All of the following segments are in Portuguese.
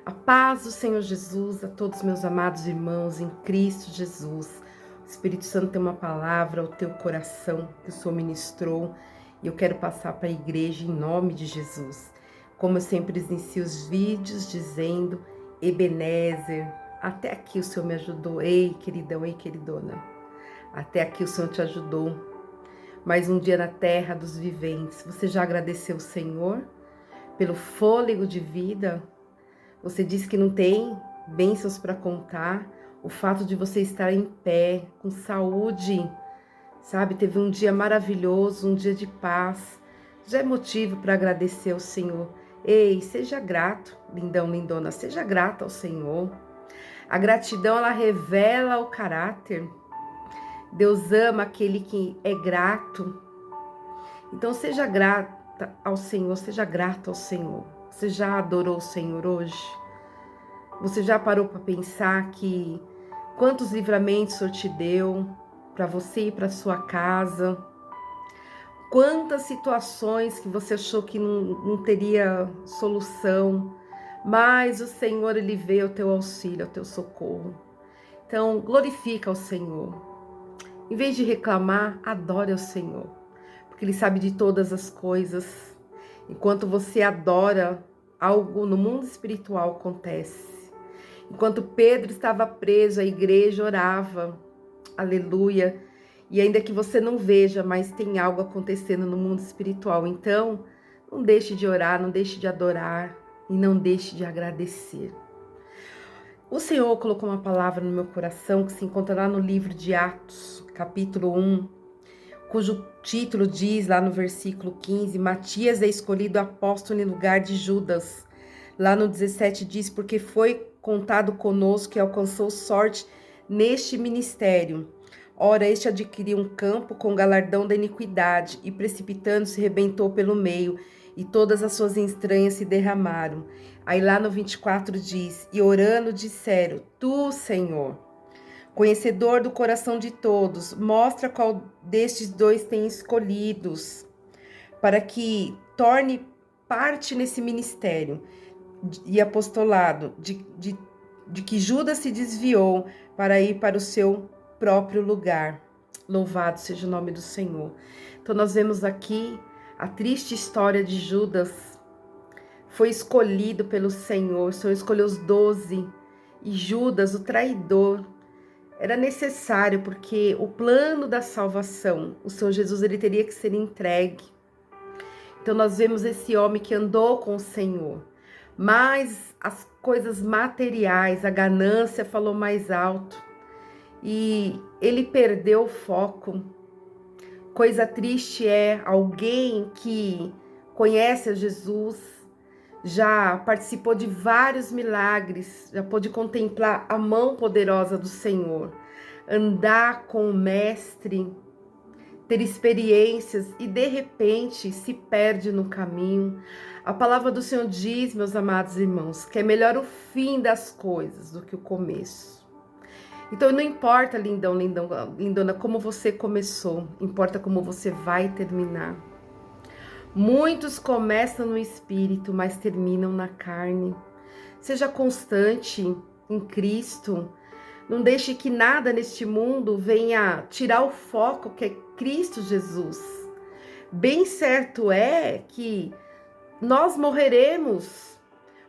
A paz do Senhor Jesus a todos meus amados irmãos em Cristo Jesus. O Espírito Santo tem uma palavra ao teu coração que o Senhor ministrou e eu quero passar para a igreja em nome de Jesus. Como eu sempre inicio os vídeos dizendo, Ebenezer, até aqui o Senhor me ajudou. Ei, queridão, ei, queridona, até aqui o Senhor te ajudou. Mais um dia na terra dos viventes. Você já agradeceu o Senhor pelo fôlego de vida? Você disse que não tem bênçãos para contar. O fato de você estar em pé, com saúde, sabe? Teve um dia maravilhoso, um dia de paz. Já é motivo para agradecer ao Senhor. Ei, seja grato, lindão, lindona, seja grato ao Senhor. A gratidão, ela revela o caráter. Deus ama aquele que é grato. Então, seja grata ao Senhor, seja grato ao Senhor. Você já adorou o Senhor hoje? Você já parou para pensar que quantos livramentos o Senhor te deu para você e para sua casa? Quantas situações que você achou que não teria solução, mas o Senhor, Ele veio ao teu auxílio, ao teu socorro. Então, glorifica ao Senhor. Em vez de reclamar, adore ao Senhor, porque Ele sabe de todas as coisas. Enquanto você adora, algo no mundo espiritual acontece. Enquanto Pedro estava preso, a igreja orava, aleluia. E ainda que você não veja, mas tem algo acontecendo no mundo espiritual. Então, não deixe de orar, não deixe de adorar e não deixe de agradecer. O Senhor colocou uma palavra no meu coração que se encontra lá no livro de Atos, capítulo 1, cujo título diz lá no versículo 15, Matias é escolhido apóstolo em lugar de Judas. Lá no 17 diz, porque foi contado conosco e alcançou sorte neste ministério. Ora, este adquiriu um campo com galardão da iniquidade e precipitando-se rebentou pelo meio e todas as suas entranhas se derramaram. Aí lá no 24 diz, e orando disseram, tu, Senhor, conhecedor do coração de todos, mostra qual destes dois tem escolhidos, para que torne parte nesse ministério e apostolado, de que Judas se desviou para ir para o seu próprio lugar. Louvado seja o nome do Senhor. Então nós vemos aqui a triste história de Judas. Foi escolhido pelo Senhor, o Senhor escolheu os 12, e Judas, o traidor, era necessário, porque o plano da salvação, o Senhor Jesus, ele teria que ser entregue. Então nós vemos esse homem que andou com o Senhor, mas as coisas materiais, a ganância falou mais alto, e ele perdeu o foco. Coisa triste é alguém que conhece a Jesus, já participou de vários milagres, já pôde contemplar a mão poderosa do Senhor, andar com o Mestre, ter experiências e de repente se perde no caminho. A palavra do Senhor diz, meus amados irmãos, que é melhor o fim das coisas do que o começo. Então não importa, lindão, lindona, como você começou, importa como você vai terminar. Muitos começam no espírito, mas terminam na carne. Seja constante em Cristo. Não deixe que nada neste mundo venha tirar o foco que é Cristo Jesus. Bem certo é que nós morreremos,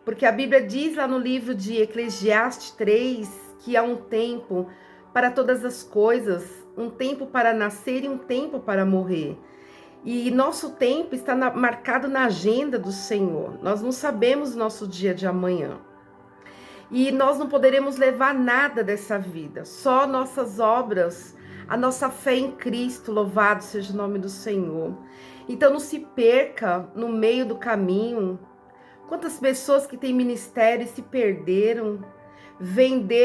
porque a Bíblia diz lá no livro de Eclesiastes 3 que há um tempo para todas as coisas, um tempo para nascer e um tempo para morrer. E nosso tempo está marcado na agenda do Senhor. Nós não sabemos o nosso dia de amanhã. E nós não poderemos levar nada dessa vida. Só nossas obras, a nossa fé em Cristo, louvado seja o nome do Senhor. Então não se perca no meio do caminho. Quantas pessoas que têm ministério se perderam,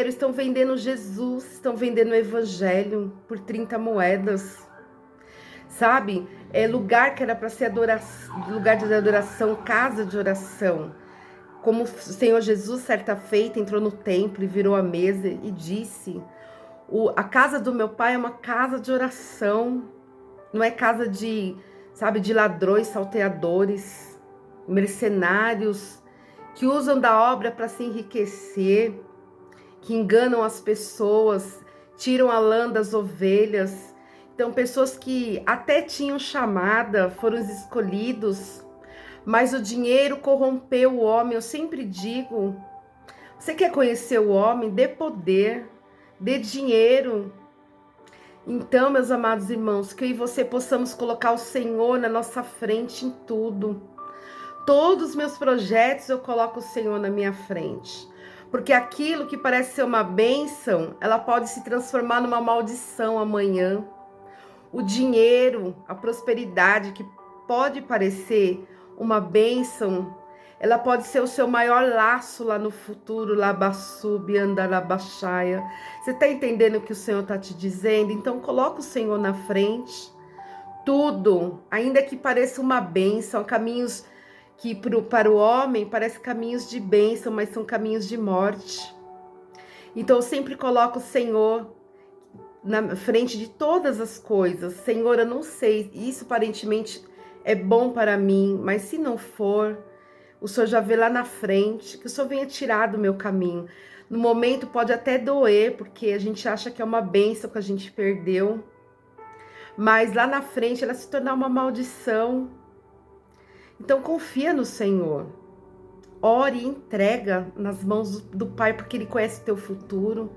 estão vendendo Jesus, estão vendendo o Evangelho por 30 moedas. Sabe, lugar que era para ser lugar de adoração, casa de oração. Como o Senhor Jesus, certa feita, entrou no templo e virou a mesa e disse, a casa do meu pai é uma casa de oração, não é casa de ladrões, salteadores, mercenários, que usam da obra para se enriquecer, que enganam as pessoas, tiram a lã das ovelhas. Então, pessoas que até tinham chamada, foram escolhidos, mas o dinheiro corrompeu o homem. Eu sempre digo, você quer conhecer o homem? Dê poder, dê dinheiro. Então, meus amados irmãos, que eu e você possamos colocar o Senhor na nossa frente em tudo. Todos os meus projetos eu coloco o Senhor na minha frente. Porque aquilo que parece ser uma bênção, ela pode se transformar numa maldição amanhã. O dinheiro, a prosperidade que pode parecer uma bênção, ela pode ser o seu maior laço lá no futuro, labassub, andarabaxaia. Você está entendendo o que o Senhor está te dizendo? Então coloca o Senhor na frente. Tudo, ainda que pareça uma bênção, caminhos que para o homem parecem caminhos de bênção, mas são caminhos de morte. Então eu sempre coloco o Senhor na frente de todas as coisas. Senhor, eu não sei, isso aparentemente é bom para mim, mas se não for, o Senhor já vê lá na frente, que o Senhor venha tirar do meu caminho. No momento pode até doer, porque a gente acha que é uma bênção que a gente perdeu, mas lá na frente ela se tornar uma maldição. Então confia no Senhor. Ore e entrega nas mãos do Pai, porque Ele conhece o teu futuro.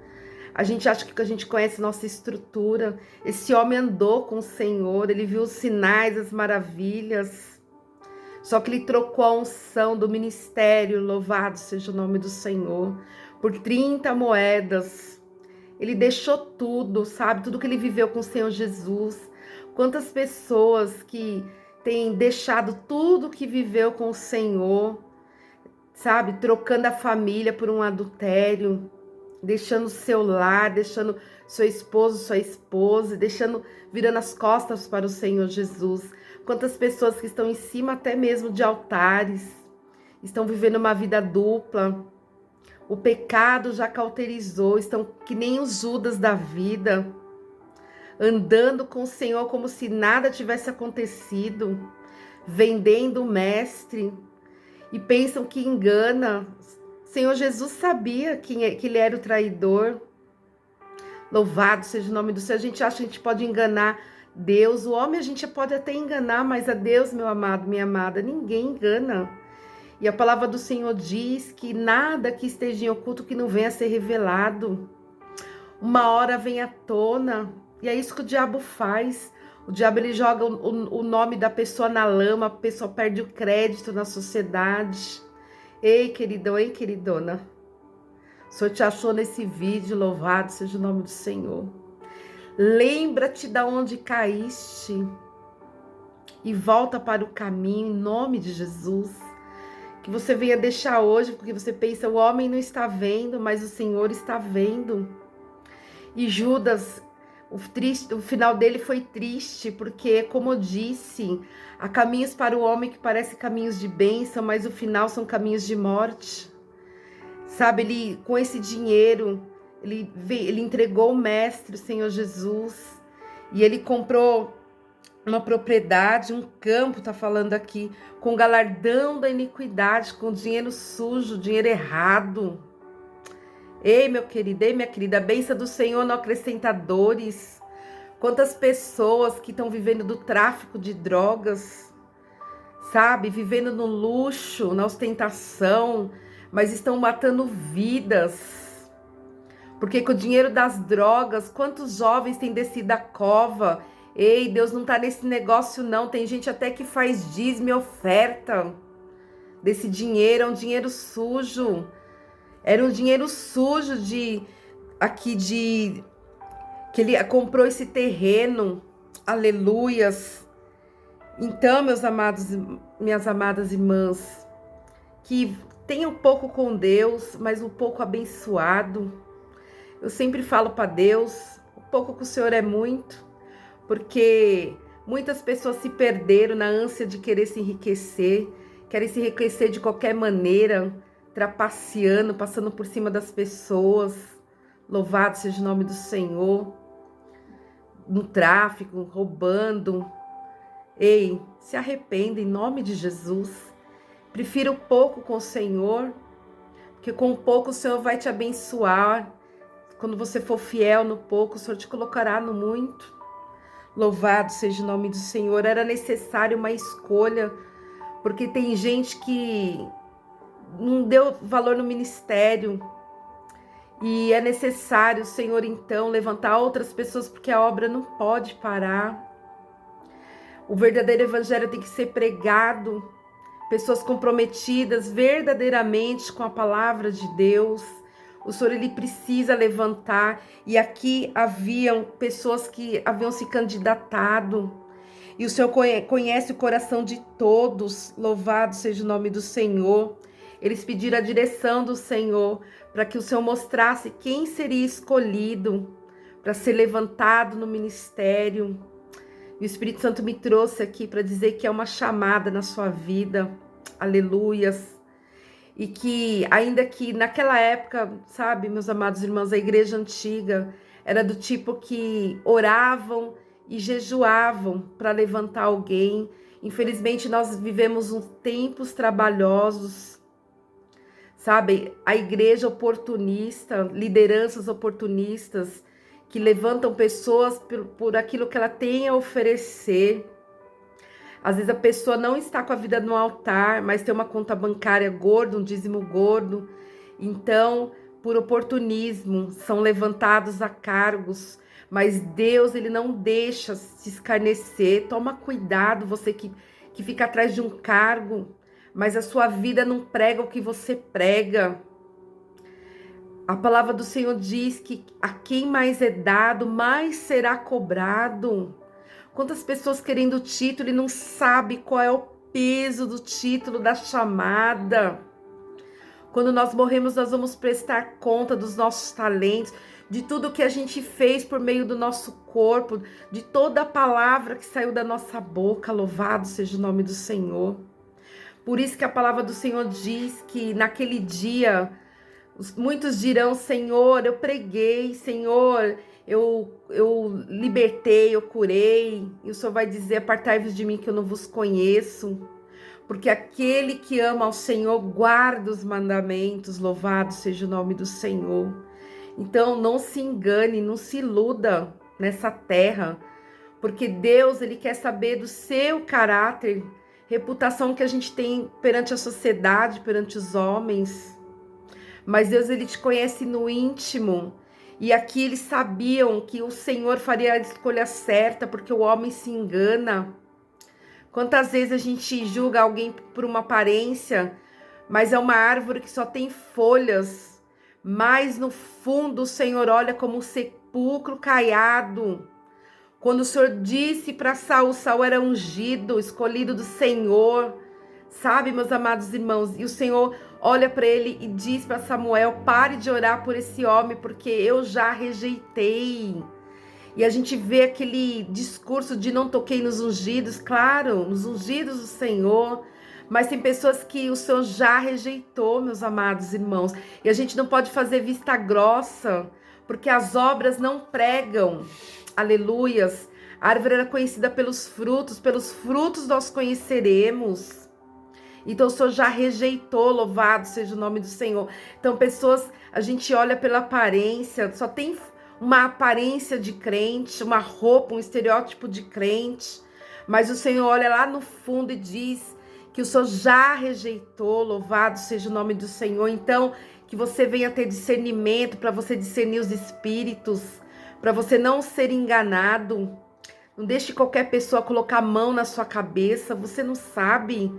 A gente acha que a gente conhece nossa estrutura. Esse homem andou com o Senhor, ele viu os sinais, as maravilhas. Só que ele trocou a unção do ministério, louvado seja o nome do Senhor, por 30 moedas. Ele deixou tudo, sabe? Tudo que ele viveu com o Senhor Jesus. Quantas pessoas que têm deixado tudo que viveu com o Senhor, sabe? Trocando a família por um adultério, deixando seu lar, deixando seu esposo, sua esposa, virando as costas para o Senhor Jesus. Quantas pessoas que estão em cima até mesmo de altares, estão vivendo uma vida dupla. O pecado já cauterizou, estão que nem os Judas da vida, andando com o Senhor como se nada tivesse acontecido, vendendo o mestre e pensam que engana. Senhor Jesus sabia que ele era o traidor. Louvado seja o nome do Senhor. A gente acha que a gente pode enganar Deus. O homem a gente pode até enganar, mas a Deus, meu amado, minha amada, ninguém engana. E a palavra do Senhor diz que nada que esteja em oculto que não venha a ser revelado. Uma hora vem à tona. E é isso que o diabo faz. O diabo ele joga o nome da pessoa na lama, a pessoa perde o crédito na sociedade. Ei, queridão, ei, queridona. O Senhor te achou nesse vídeo, louvado seja o nome do Senhor. Lembra-te de onde caíste e volta para o caminho em nome de Jesus. Que você venha deixar hoje, porque você pensa, o homem não está vendo, mas o Senhor está vendo. E Judas, o final dele foi triste, porque, como eu disse, há caminhos para o homem que parecem caminhos de bênção, mas o final são caminhos de morte. Sabe, ele, com esse dinheiro, ele entregou o mestre, o Senhor Jesus, e ele comprou uma propriedade, um campo, tá falando aqui, com galardão da iniquidade, com dinheiro sujo, dinheiro errado. Ei, meu querido, ei, minha querida, a bênção do Senhor não acrescenta dores. Quantas pessoas que estão vivendo do tráfico de drogas, sabe, vivendo no luxo, na ostentação, mas estão matando vidas. Porque com o dinheiro das drogas, quantos jovens têm descido a cova? Ei, Deus não tá nesse negócio não, tem gente até que faz dízimo e oferta desse dinheiro, é um dinheiro sujo. Era um dinheiro sujo que ele comprou esse terreno, aleluias. Então, meus amados, minhas amadas irmãs, que tenha um pouco com Deus, mas um pouco abençoado. Eu sempre falo para Deus, o pouco com o Senhor é muito, porque muitas pessoas se perderam na ânsia de querer se enriquecer, querem se enriquecer de qualquer maneira, trapaceando, passando por cima das pessoas. Louvado seja o nome do Senhor. No tráfico, roubando. Ei, se arrependa em nome de Jesus. Prefira o pouco com o Senhor, porque com o pouco o Senhor vai te abençoar. Quando você for fiel no pouco, o Senhor te colocará no muito. Louvado seja o nome do Senhor. Era necessário uma escolha, porque tem gente que não deu valor no ministério. E é necessário, Senhor, então, levantar outras pessoas, porque a obra não pode parar. O verdadeiro evangelho tem que ser pregado. Pessoas comprometidas verdadeiramente com a palavra de Deus. O Senhor, ele precisa levantar. E aqui haviam pessoas que haviam se candidatado. E o Senhor conhece o coração de todos. Louvado seja o nome do Senhor. Eles pediram a direção do Senhor para que o Senhor mostrasse quem seria escolhido para ser levantado no ministério. E o Espírito Santo me trouxe aqui para dizer que é uma chamada na sua vida. Aleluias. E que ainda que naquela época, sabe, meus amados irmãos, a igreja antiga era do tipo que oravam e jejuavam para levantar alguém. Infelizmente nós vivemos uns tempos trabalhosos, sabe? A igreja oportunista, lideranças oportunistas que levantam pessoas por aquilo que ela tem a oferecer. Às vezes a pessoa não está com a vida no altar, mas tem uma conta bancária gorda, um dízimo gordo. Então, por oportunismo, são levantados a cargos. Mas Deus, ele não deixa se escarnecer. Toma cuidado, você que fica atrás de um cargo, mas a sua vida não prega o que você prega. A palavra do Senhor diz que a quem mais é dado, mais será cobrado. Quantas pessoas querendo o título e não sabe qual é o peso do título, da chamada. Quando nós morremos, nós vamos prestar conta dos nossos talentos, de tudo que a gente fez por meio do nosso corpo, de toda a palavra que saiu da nossa boca. Louvado seja o nome do Senhor. Por isso que a palavra do Senhor diz que naquele dia, muitos dirão: Senhor, eu preguei, Senhor, eu libertei, eu curei. E o Senhor vai dizer: apartai-vos de mim que eu não vos conheço. Porque aquele que ama ao Senhor guarda os mandamentos. Louvado seja o nome do Senhor. Então não se engane, não se iluda nessa terra. Porque Deus, ele quer saber do seu caráter, reputação que a gente tem perante a sociedade, perante os homens. Mas Deus, ele te conhece no íntimo. E aqui eles sabiam que o Senhor faria a escolha certa, porque o homem se engana. Quantas vezes a gente julga alguém por uma aparência, mas é uma árvore que só tem folhas. Mas no fundo o Senhor olha como um sepulcro caiado. Quando o Senhor disse para Saul, Saul era ungido, escolhido do Senhor. Sabe, meus amados irmãos? E o Senhor olha para ele e diz para Samuel: pare de orar por esse homem, porque eu já rejeitei. E a gente vê aquele discurso de não toquei nos ungidos, claro, nos ungidos do Senhor, mas tem pessoas que o Senhor já rejeitou, meus amados irmãos. E a gente não pode fazer vista grossa, porque as obras não pregam. Aleluias. A árvore era conhecida pelos frutos nós conheceremos. Então o Senhor já rejeitou, louvado seja o nome do Senhor. Então pessoas, a gente olha pela aparência, só tem uma aparência de crente, uma roupa, um estereótipo de crente, mas o Senhor olha lá no fundo e diz que o Senhor já rejeitou, louvado seja o nome do Senhor. Então, que você venha ter discernimento para você discernir os espíritos, para você não ser enganado. Não deixe qualquer pessoa colocar a mão na sua cabeça, você não sabe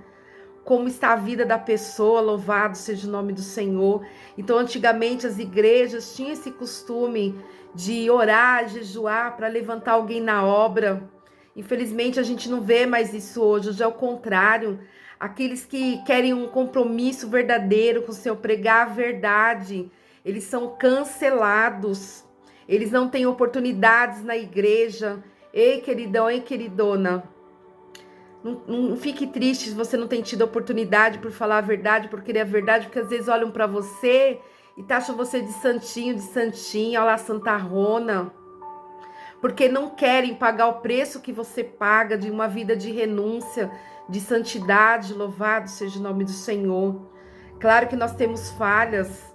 como está a vida da pessoa, louvado seja o nome do Senhor. Então, antigamente as igrejas tinham esse costume de orar, jejuar para levantar alguém na obra. Infelizmente, a gente não vê mais isso hoje. Hoje é o contrário. Aqueles que querem um compromisso verdadeiro com o Senhor, pregar a verdade, eles são cancelados. Eles não têm oportunidades na igreja. Ei, queridão, ei, queridona. Não fique triste se você não tem tido oportunidade por falar a verdade, por querer a verdade, porque às vezes olham para você e taxam você de santinho, olha lá, santarrona. Porque não querem pagar o preço que você paga de uma vida de renúncia, de santidade. Louvado seja o nome do Senhor. Claro que nós temos falhas.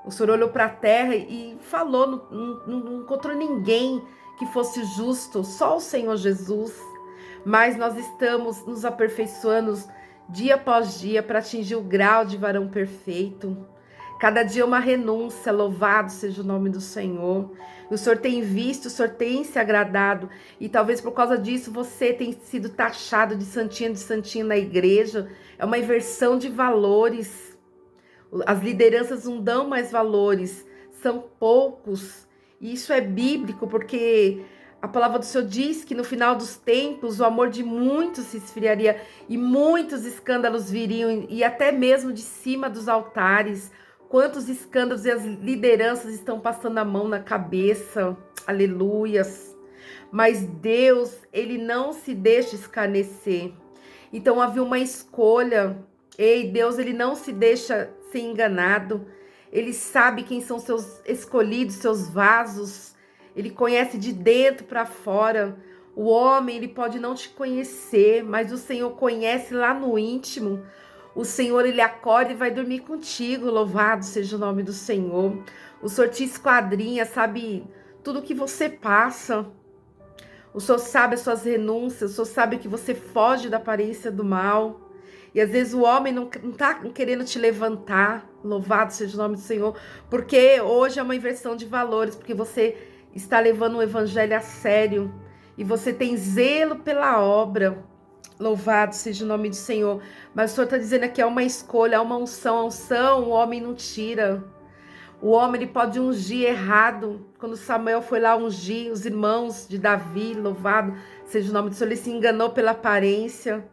O Senhor olhou para a terra e falou, não encontrou ninguém que fosse justo, só o Senhor Jesus. Mas nós estamos nos aperfeiçoando dia após dia para atingir o grau de varão perfeito. Cada dia uma renúncia, louvado seja o nome do Senhor. O Senhor tem visto, o Senhor tem se agradado. E talvez por causa disso você tenha sido taxado de santinho na igreja. É uma inversão de valores. As lideranças não dão mais valores, são poucos. E isso é bíblico, porque a palavra do Senhor diz que no final dos tempos o amor de muitos se esfriaria e muitos escândalos viriam, e até mesmo de cima dos altares. Quantos escândalos e as lideranças estão passando a mão na cabeça, aleluias. Mas Deus, Ele não se deixa escarnecer. Então havia uma escolha. Ei, Deus, Ele não se deixa ser enganado. Ele sabe quem são seus escolhidos, seus vasos. Ele conhece de dentro para fora. O homem, ele pode não te conhecer, mas o Senhor conhece lá no íntimo. O Senhor, Ele acorda e vai dormir contigo, louvado seja o nome do Senhor. O Senhor te esquadrinha, sabe tudo o que você passa. O Senhor sabe as suas renúncias, o Senhor sabe que você foge da aparência do mal. E às vezes o homem não está querendo te levantar, louvado seja o nome do Senhor, porque hoje é uma inversão de valores, porque você está levando o evangelho a sério e você tem zelo pela obra. Louvado seja o nome do Senhor. Mas o Senhor está dizendo aqui, é uma escolha, é uma unção. A unção o homem não tira. O homem, ele pode ungir errado. Quando Samuel foi lá ungir os irmãos de Davi, louvado seja o nome do Senhor, ele se enganou pela aparência.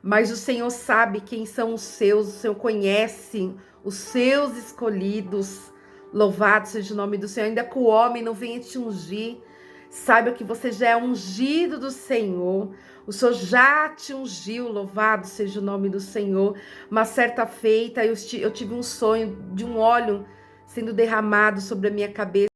Mas o Senhor sabe quem são os seus. O Senhor conhece os seus escolhidos. Louvado seja o nome do Senhor. Ainda que o homem não venha te ungir, saiba que você já é ungido do Senhor. O Senhor já te ungiu, louvado seja o nome do Senhor. Uma certa feita, eu tive um sonho de um óleo sendo derramado sobre a minha cabeça.